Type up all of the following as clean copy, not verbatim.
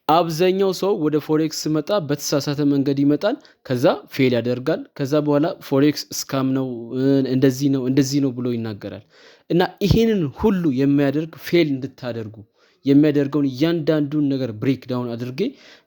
አብዛኛው ሰው ወደ ፎሬክስ ሲመጣ በተሳሳተ መንገድ ይመጣል። ከዛ ፌል ያደርጋል። ከዛ በኋላ ፎሬክስ ስካም ነው እንደዚህ ነው ብሎ ይናገራል። እና ይሄንን ሁሉ የሚያደርግ ፌል እንድታደርጉ የሚያደርገውን እያንዳንዱን ነገር ብሬክ ዳውን አድርጌ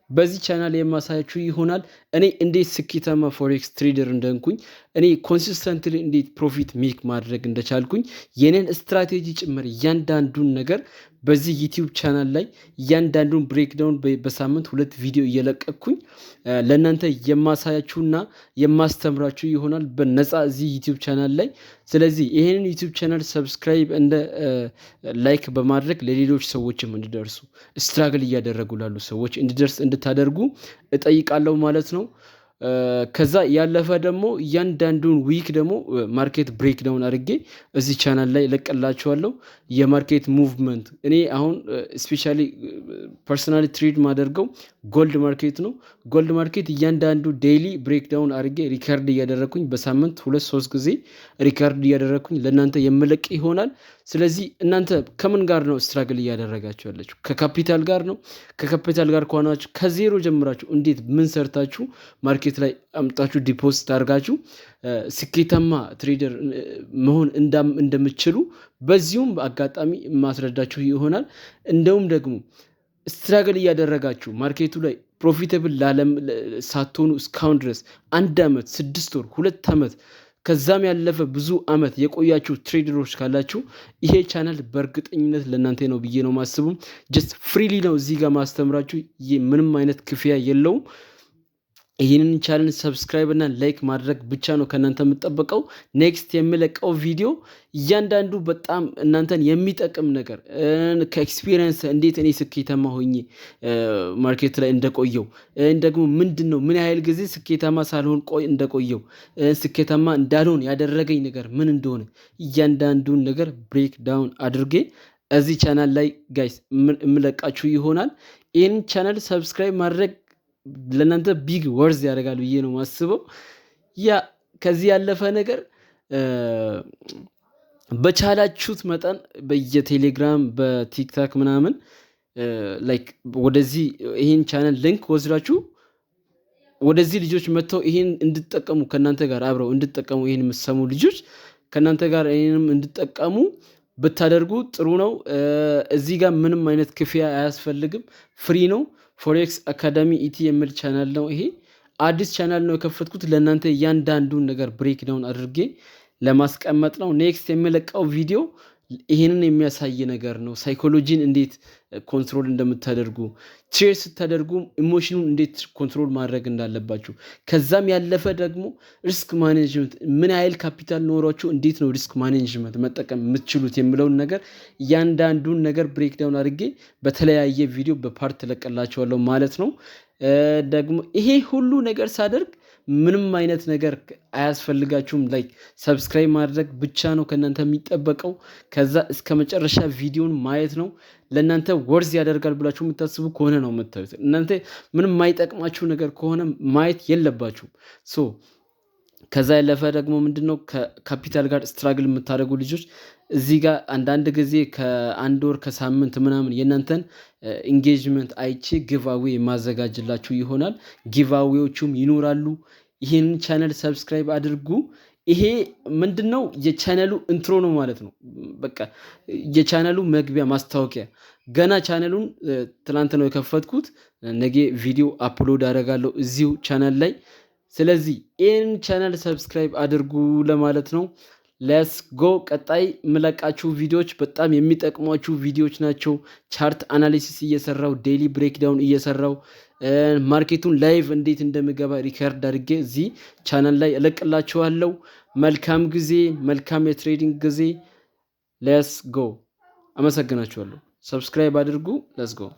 በዚህ ቻናል የማሳያችሁ ይሆናል። እኔ እንዴት ስኬታማ ፎሬክስ ትሬደር እንደሆንኩኝ፣ እኔ ኮንሲስተንትሊ እንዴት ፕሮፊት ሜክ ማድረግ እንደቻልኩኝ፣ የኔን ስትራቴጂ ጭምር እያንዳንዱን ነገር በዚህ ዩቲዩብ ቻናል ላይ እያንዳንዱን ብሬክዳውን በሳምንት 2 ቪዲዮ እየለቀቅኩኝ ለእናንተ የማሳያችሁና የማስተምራችሁ ይሆናል በነፃ እዚህ ዩቲዩብ ቻናል ላይ። ስለዚህ ይህንን ዩቲዩብ ቻናል ሰብስክራይብ እንደ ላይክ በማድረግ ለሌሎች ሰዎችም እንዲደርሱ ስትራግል እያደረጉ ላሉ ሰዎች እንዲደርስ እንድታደርጉ እጠይቃለሁ ማለት ነው። ከዛ ያለፈ ደግሞ እያንዳንዱን ዊክ ደግሞ ማርኬት ብሬክዳውን አድርጌ እዚህ ቻናል ላይ ለቀላችኋለሁ። የማርኬት ሙቭመንት እኔ አሁን ስፔሻሊ ፐርሰናሊ ትሬድ ማደርገው ጎልድ ማርኬት ነው። ጎልድ ማርኬት እያንዳንዱ ዴይሊ ብሬክዳውን አድርጌ ሪካርድ እያደረግኩኝ በሳምንት 2-3 ጊዜ ሪካርድ እያደረግኩኝ ለእናንተ የምለቅ ይሆናል። ስለዚህ እናንተ ከምን ጋር ነው ስትራግል እያደረጋችሁ ያላችሁ? ከካፒታል ጋር ነው። ከካፒታል ጋር ከሆናችሁ ከዜሮ ጀምራችሁ እንዴት ምን ሰርታችሁ ማርኬት ላይ አምጣችሁ ዲፖዚት አድርጋችሁ ስኬታማ ትሬደር መሆን እንደምትችሉ በዚሁም አጋጣሚ ማስረዳችሁ ይሆናል። እንደውም ደግሞ ስትራግል እያደረጋችሁ ማርኬቱ ላይ ፕሮፊታብል ሳትሆኑ እስካሁን ድረስ 1 ዓመት 6 ወር 2 ዓመት ከዛም ያለፈ ብዙ ዓመት የቆያችሁ ትሬደሮች ካላችሁ ይሄ ቻናል በእርግጠኝነት ለእናንተ ነው ብዬ ነው ማስቡም። ጀስት ፍሪሊ ነው እዚህ ጋር ማስተምራችሁ። ምንም አይነት ክፍያ የለውም። ይህንን ቻናል ሰብስክራይብ እና ላይክ ማድረግ ብቻ ነው ከእናንተ የምጠበቀው። ኔክስት የሚለቀው ቪዲዮ እያንዳንዱ በጣም እናንተን የሚጠቅም ነገር ከኤክስፒሪየንስ እንዴት እኔ ስኬታማ ሆኜ ማርኬት ላይ እንደቆየው ደግሞ ምንድን ነው ምን ያህል ጊዜ ስኬታማ ሳልሆን እንደቆየው ስኬታማ እንዳልሆን ያደረገኝ ነገር ምን እንደሆነ እያንዳንዱን ነገር ብሬክ ዳውን አድርጌ እዚህ ቻናል ላይ ጋይስ የምለቃችሁ ይሆናል። ይህን ቻናል ሰብስክራይብ ማድረግ ለእናንተ ቢግ ወርዝ ያደርጋል ብዬ ነው ማስበው። ያ ከዚህ ያለፈ ነገር በቻላችሁት መጠን በየቴሌግራም በቲክታክ ምናምን ላይክ ወደዚህ ይህን ቻናል ሊንክ ወስዳችሁ ወደዚህ ልጆች መጥተው ይህን እንድትጠቀሙ ከእናንተ ጋር አብረው እንድትጠቀሙ ይህን የምትሰሙ ልጆች ከእናንተ ጋር ይህንም እንድትጠቀሙ ብታደርጉ ጥሩ ነው። እዚህ ጋር ምንም አይነት ክፍያ አያስፈልግም፣ ፍሪ ነው። ፎሬክስ አካዳሚ ኢቲ የሚል ቻናል ነው። ይሄ አዲስ ቻናል ነው የከፈትኩት ለእናንተ እያንዳንዱን ነገር ብሬክ ዳውን አድርጌ ለማስቀመጥ ነው። ኔክስት የሚለቀው ቪዲዮ ይሄንን የሚያሳይ ነገር ነው። ሳይኮሎጂን እንዴት ኮንትሮል እንደምታደርጉ፣ ትሬድ ስታደርጉ ኢሞሽኑን እንዴት ኮንትሮል ማድረግ እንዳለባችሁ፣ ከዛም ያለፈ ደግሞ ሪስክ ማኔጅመንት ምን ያህል ካፒታል ኖሯችሁ እንዴት ነው ሪስክ ማኔጅመንት መጠቀም የምትችሉት የሚለውን ነገር እያንዳንዱን ነገር ብሬክዳውን አድርጌ በተለያየ ቪዲዮ በፓርት ለቀላችኋለሁ ማለት ነው። ደግሞ ይሄ ሁሉ ነገር ሳደርግ ምንም አይነት ነገር አያስፈልጋችሁም። ላይክ ሰብስክራይብ ማድረግ ብቻ ነው ከእናንተ የሚጠበቀው። ከዛ እስከ መጨረሻ ቪዲዮን ማየት ነው። ለእናንተ ወርዝ ያደርጋል ብላችሁ የምታስቡ ከሆነ ነው የምታዩት። እናንተ ምንም የማይጠቅማችሁ ነገር ከሆነ ማየት የለባችሁም። ከዛ ያለፈ ደግሞ ምንድነው ከካፒታል ጋር ስትራግል የምታደርጉ ልጆች እዚህ ጋር አንዳንድ ጊዜ ከ1 ወር ከሳምንት ምናምን የእናንተን ኢንጌጅመንት አይቼ ጊቫዌ የማዘጋጅላችሁ ይሆናል። ጊቫዌዎቹም ይኖራሉ። ይህንን ቻናል ሰብስክራይብ አድርጉ። ይሄ ምንድነው የቻናሉ ኢንትሮ ነው ማለት ነው። በቃ የቻናሉ መግቢያ ማስታወቂያ። ገና ቻናሉን ትናንት ነው የከፈትኩት። ነገ ቪዲዮ አፕሎድ አደርጋለሁ እዚሁ ቻናል ላይ። ስለዚህ ይህን ቻናል ሰብስክራይብ አድርጉ ለማለት ነው። ሌትስ ጎ። ቀጣይ የምለቃችሁ ቪዲዮዎች በጣም የሚጠቅሟችሁ ቪዲዮዎች ናቸው። ቻርት አናሊሲስ እየሰራው ዴይሊ ብሬክዳውን እየሰራው ማርኬቱን ላይቭ እንዴት እንደምገባ ሪከርድ አድርጌ እዚህ ቻናል ላይ እለቅላችኋለሁ። መልካም ጊዜ፣ መልካም የትሬዲንግ ጊዜ። ሌትስ ጎ። አመሰግናችኋለሁ። ሰብስክራይብ አድርጉ። ሌትስ ጎ።